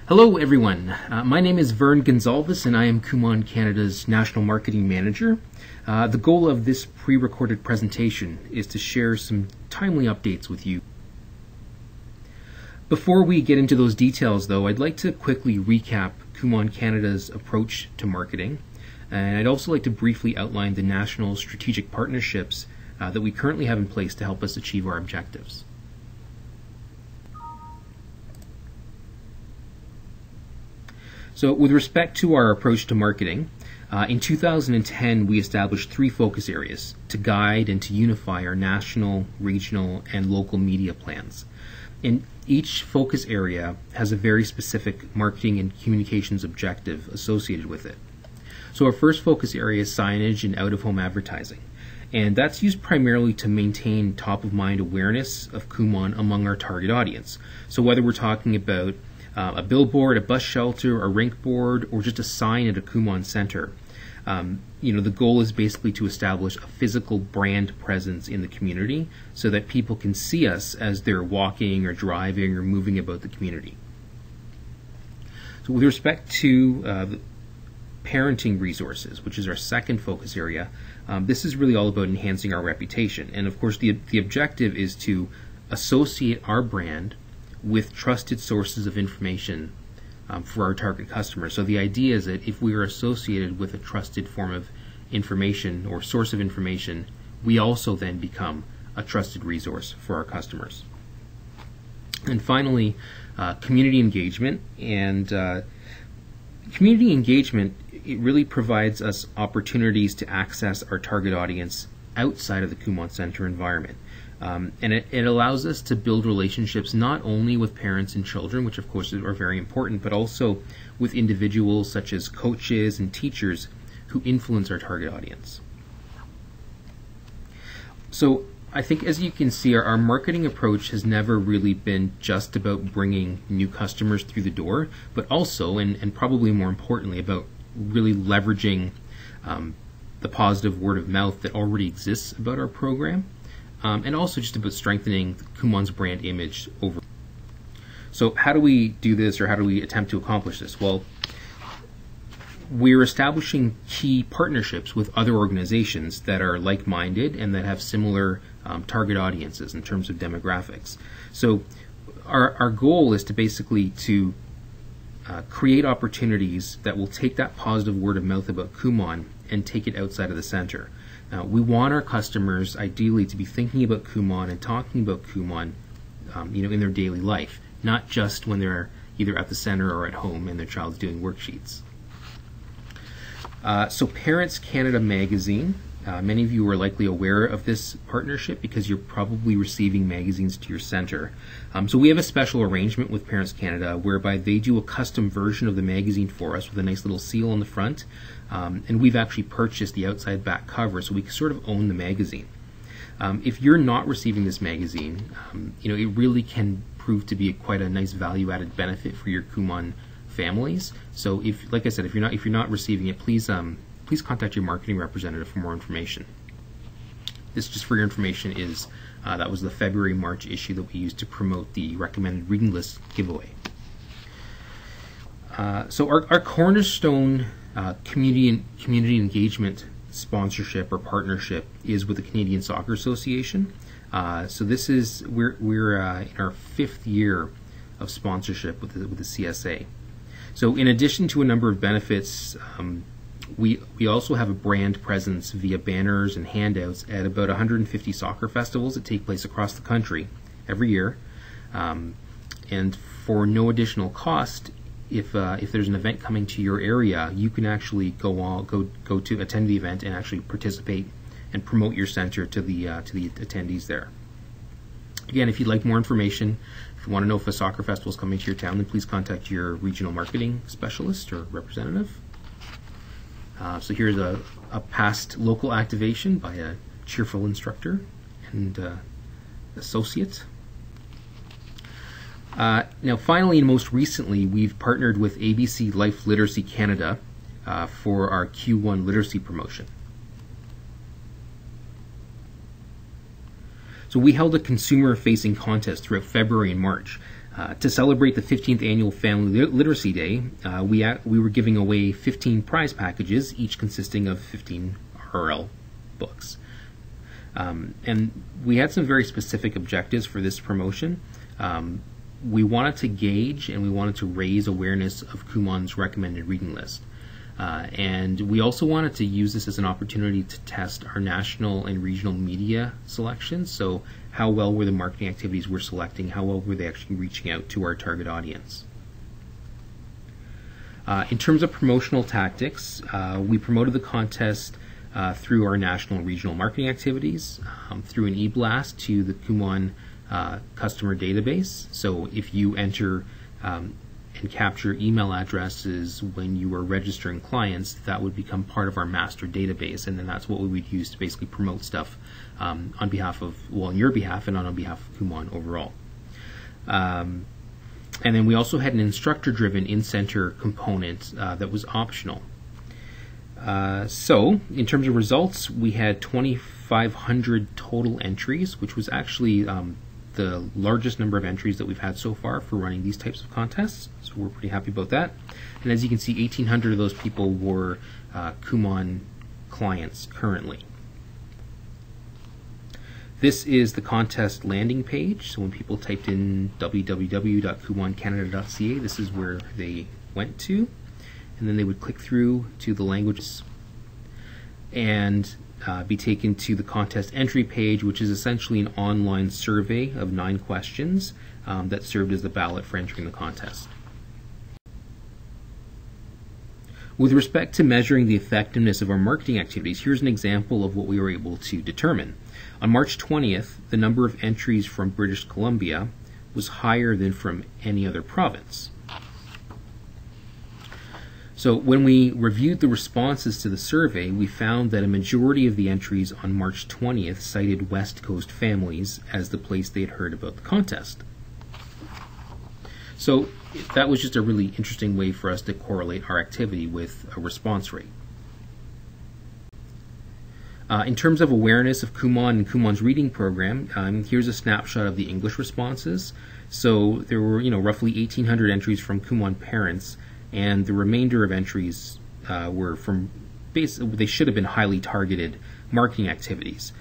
Hello everyone, my name is Vern Gonzalez and I am Kumon Canada's National Marketing Manager. The goal of this pre-recorded presentation is to share some timely updates with you. Before we get into those details though, I'd like to quickly recap Kumon Canada's approach to marketing, and I'd also like to briefly outline the national strategic partnerships that we currently have in place to help us achieve our objectives. So with respect to our approach to marketing, in 2010 we established 3 focus areas to guide and to unify our national, regional, and local media plans. And each focus area has a very specific marketing and communications objective associated with it. So our first focus area is signage and out-of-home advertising. And that's used primarily to maintain top-of-mind awareness of Kumon among our target audience. So whether we're talking about a billboard, a bus shelter, a rink board, or just a sign at a Kumon center. The goal is basically to establish a physical brand presence in the community so that people can see us as they're walking or driving or moving about the community. So with respect to the parenting resources, which is our second focus area, this is really all about enhancing our reputation. And of course the objective is to associate our brand with trusted sources of information for our target customers. So the idea is that if we are associated with a trusted form of information or source of information, we also then become a trusted resource for our customers. And finally, community engagement. And community engagement, it really provides us opportunities to access our target audience outside of the Kumon Center environment. And it allows us to build relationships not only with parents and children, which of course are very important, but also with individuals such as coaches and teachers who influence our target audience. So I think, as you can see, our marketing approach has never really been just about bringing new customers through the door, but also, and probably more importantly, about really leveraging the positive word of mouth that already exists about our program. And also just about strengthening Kumon's brand image over. So how do we do this, or how do we attempt to accomplish this? Well, we're establishing key partnerships with other organizations that are like-minded and that have similar target audiences in terms of demographics. So our goal is to basically create opportunities that will take that positive word of mouth about Kumon and take it outside of the center. We want our customers ideally to be thinking about Kumon and talking about Kumon in their daily life, not just when they're either at the center or at home and their child's doing worksheets. So Parents Canada magazine, many of you are likely aware of this partnership because you're probably receiving magazines to your center. So we have a special arrangement with Parents Canada whereby they do a custom version of the magazine for us with a nice little seal on the front. And we've actually purchased the outside back cover, so we sort of own the magazine. If you're not receiving this magazine, it really can prove to be quite a nice value-added benefit for your Kumon families. So, like I said, if you're not receiving it, please contact your marketing representative for more information. This, just for your information, is that was the February-March issue that we used to promote the recommended reading list giveaway. So our cornerstone community engagement sponsorship or partnership is with the Canadian Soccer Association. So this is we're in our 5th year of sponsorship with the CSA. So in addition to a number of benefits, we also have a brand presence via banners and handouts at about 150 soccer festivals that take place across the country every year. And for no additional cost, if there's an event coming to your area, you can actually go to attend the event and actually participate and promote your center to the attendees there. Again, if you'd like more information, if you want to know if a soccer festival is coming to your town, then please contact your regional marketing specialist or representative. So here's a past local activation by a cheerful instructor and associate. Now finally, and most recently, we've partnered with ABC Life Literacy Canada for our Q1 literacy promotion. So we held a consumer-facing contest throughout February and March. To celebrate the 15th Annual Family Literacy Day, we were giving away 15 prize packages, each consisting of 15 RL books. And we had some very specific objectives for this promotion. We wanted to gauge and we wanted to raise awareness of Kumon's recommended reading list. And we also wanted to use this as an opportunity to test our national and regional media selections. So how well were the marketing activities we're selecting, how well were they actually reaching out to our target audience. In terms of promotional tactics, we promoted the contest through our national and regional marketing activities, through an e-blast to the Kumon customer database. So if you enter and capture email addresses when you are registering clients, that would become part of our master database, and then that's what we would use to basically promote stuff on behalf of, well, on your behalf and on behalf of Kumon overall. And then we also had an instructor-driven in-center component that was optional. So in terms of results, we had 2,500 total entries, which was actually the largest number of entries that we've had so far for running these types of contests, so we're pretty happy about that. And as you can see, 1,800 of those people were Kumon clients currently. This is the contest landing page, so when people typed in www.kumoncanada.ca, this is where they went to, and then they would click through to the languages and be taken to the contest entry page, which is essentially an online survey of 9 questions that served as the ballot for entering the contest. With respect to measuring the effectiveness of our marketing activities, here's an example of what we were able to determine. On March 20th, the number of entries from British Columbia was higher than from any other province. So when we reviewed the responses to the survey, we found that a majority of the entries on March 20th cited West Coast families as the place they had heard about the contest. So that was just a really interesting way for us to correlate our activity with a response rate. In terms of awareness of Kumon and Kumon's reading program, here's a snapshot of the English responses. So there were, roughly 1,800 entries from Kumon parents, and the remainder of entries were from they should have been highly targeted marketing activities.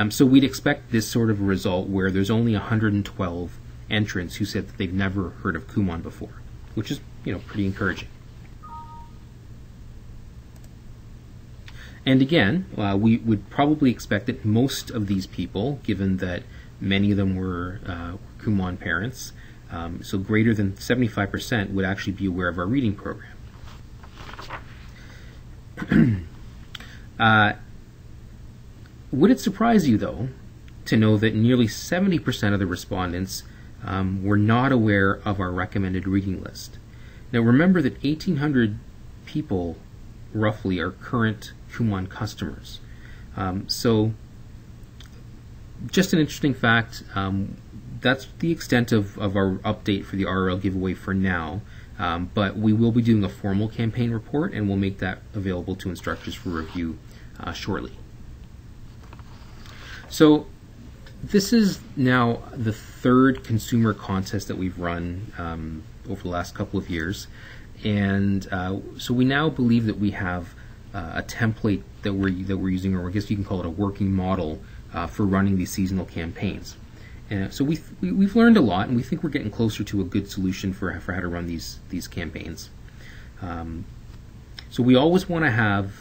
So we'd expect this sort of a result where there's only 112 entrants who said that they've never heard of Kumon before, which is pretty encouraging. And again, we would probably expect that most of these people, given that many of them were Kumon parents, so greater than 75% would actually be aware of our reading program. Would it surprise you, though, to know that nearly 70% of the respondents were not aware of our recommended reading list? Now remember that 1,800 people, roughly, are current Kumon customers. So just an interesting fact. That's the extent of our update for the RL giveaway for now, but we will be doing a formal campaign report, and we'll make that available to instructors for review shortly. So this is now the 3rd consumer contest that we've run over the last couple of years, and so we now believe that we have a template that we're using, or I guess you can call it a working model for running these seasonal campaigns. So we've learned a lot, and we think we're getting closer to a good solution for how to run these campaigns. So we always want to have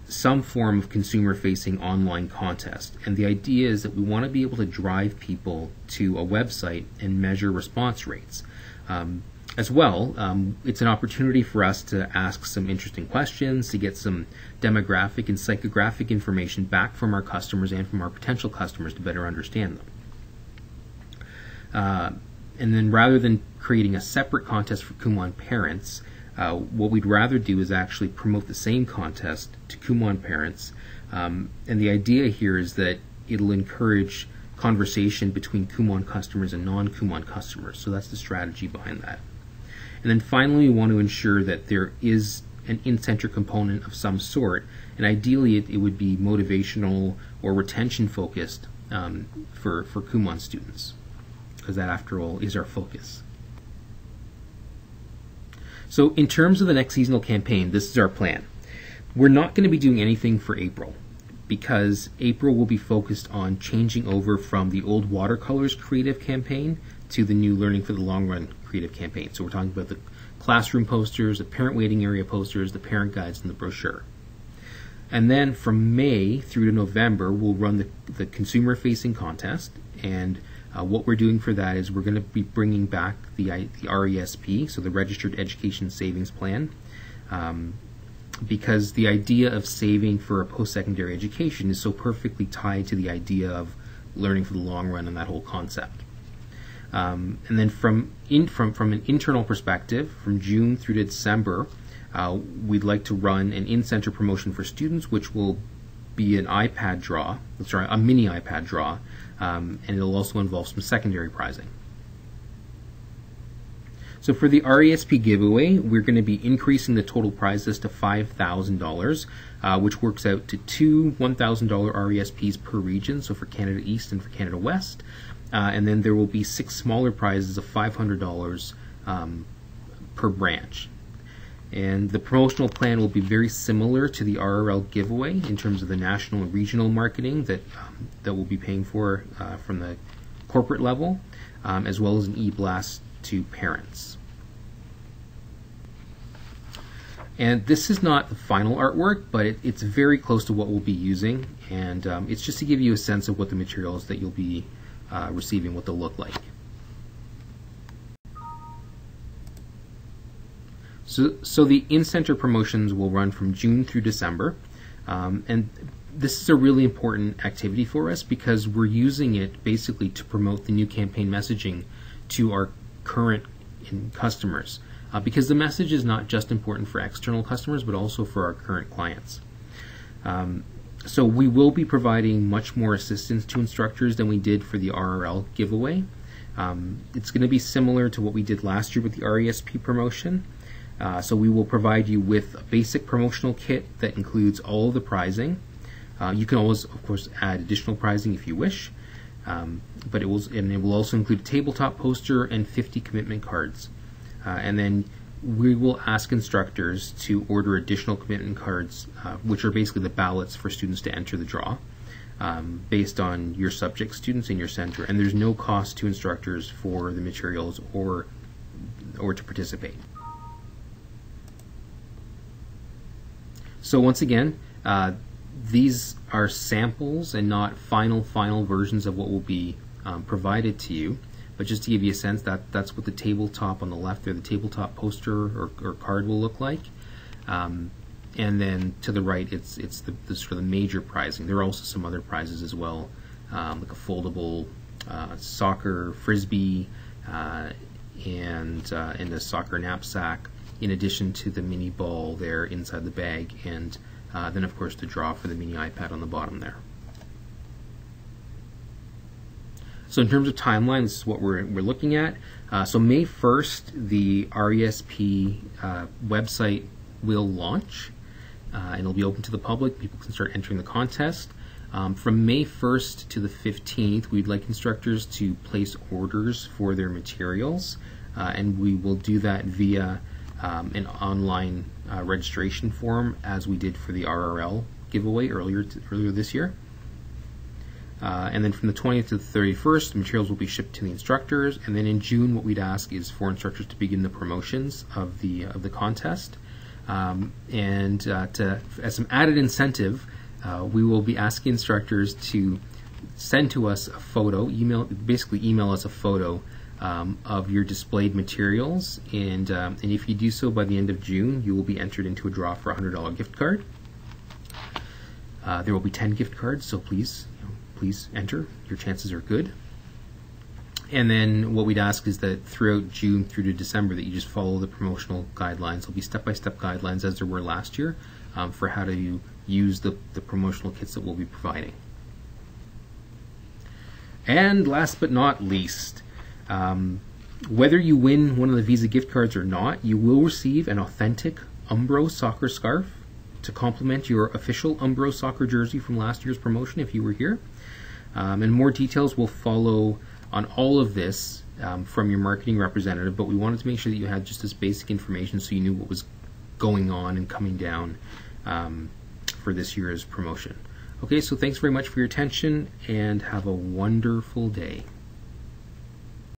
some form of consumer-facing online contest, and the idea is that we want to be able to drive people to a website and measure response rates. As well, it's an opportunity for us to ask some interesting questions, to get some demographic and psychographic information back from our customers and from our potential customers to better understand them. And then rather than creating a separate contest for Kumon parents, what we'd rather do is actually promote the same contest to Kumon parents. And the idea here is that it'll encourage conversation between Kumon customers and non-Kumon customers. So that's the strategy behind that. And then finally, we want to ensure that there is an in-center component of some sort, and ideally it would be motivational or retention focused for Kumon students, because that, after all, is our focus. So in terms of the next seasonal campaign, this is our plan. We're not going to be doing anything for April because April will be focused on changing over from the old watercolors creative campaign to the new Learning for the Long Run creative campaign. So we're talking about the classroom posters, the parent waiting area posters, the parent guides, and the brochure. And then from May through to November, we'll run the consumer-facing contest. And what we're doing for that is we're going to be bringing back the RESP, so the Registered Education Savings Plan, because the idea of saving for a post-secondary education is so perfectly tied to the idea of learning for the long run and that whole concept. And then from an internal perspective, from June through to December, we'd like to run an in-center promotion for students, which will be an iPad draw, a mini iPad draw, and it'll also involve some secondary prizing. So for the RESP giveaway, we're going to be increasing the total prizes to $5,000, which works out to two $1,000 RESPs per region, so for Canada East and for Canada West. And then there will be 6 smaller prizes of $500 per branch. And the promotional plan will be very similar to the RRL giveaway in terms of the national and regional marketing that we'll be paying for from the corporate level, as well as an e-blast to parents. And this is not the final artwork, but it's very close to what we'll be using, and it's just to give you a sense of what the materials that you'll be receiving, what they'll look like. So the in-center promotions will run from June through December, and this is a really important activity for us because we're using it basically to promote the new campaign messaging to our current customers, because the message is not just important for external customers but also for our current clients. So we will be providing much more assistance to instructors than we did for the RRL giveaway. It's going to be similar to what we did last year with the RESP promotion. So we will provide you with a basic promotional kit that includes all of the prizing. You can always, of course, add additional prizing if you wish, but it will also include a tabletop poster and 50 commitment cards. And then we will ask instructors to order additional commitment cards, which are basically the ballots for students to enter the draw, based on your subject students in your center. And there's no cost to instructors for the materials or to participate. So once again, these are samples and not final versions of what will be provided to you. But just to give you a sense, that's what the tabletop on the left there, the tabletop poster or card will look like. And then to the right, it's the sort of the major prizing. There are also some other prizes as well, like a foldable soccer frisbee and a soccer knapsack, in addition to the mini ball there inside the bag, and then of course the draw for the mini iPad on the bottom there. So in terms of timeline, this is what we're looking at. So May 1st, the RESP website will launch, and it'll be open to the public. People can start entering the contest. From May 1st to the 15th, we'd like instructors to place orders for their materials, and we will do that via an online registration form, as we did for the RRL giveaway earlier this year. And then from the 20th to the 31st, the materials will be shipped to the instructors. And then in June, what we'd ask is for instructors to begin the promotions of the contest. As some added incentive, we will be asking instructors to send to us a photo, email us a photo of your displayed materials, and if you do so by the end of June, you will be entered into a draw for a $100 gift card. There will be 10 gift cards, so please enter. Your chances are good. And then what we'd ask is that throughout June through to December that you just follow the promotional guidelines. There'll be step-by-step guidelines, as there were last year, for how to use the promotional kits that we'll be providing. And last but not least, whether you win one of the Visa gift cards or not, you will receive an authentic Umbro soccer scarf to complement your official Umbro soccer jersey from last year's promotion if you were here. And more details will follow on all of this from your marketing representative, but we wanted to make sure that you had just this basic information so you knew what was going on and coming down for this year's promotion. Okay, so thanks very much for your attention, and have a wonderful day.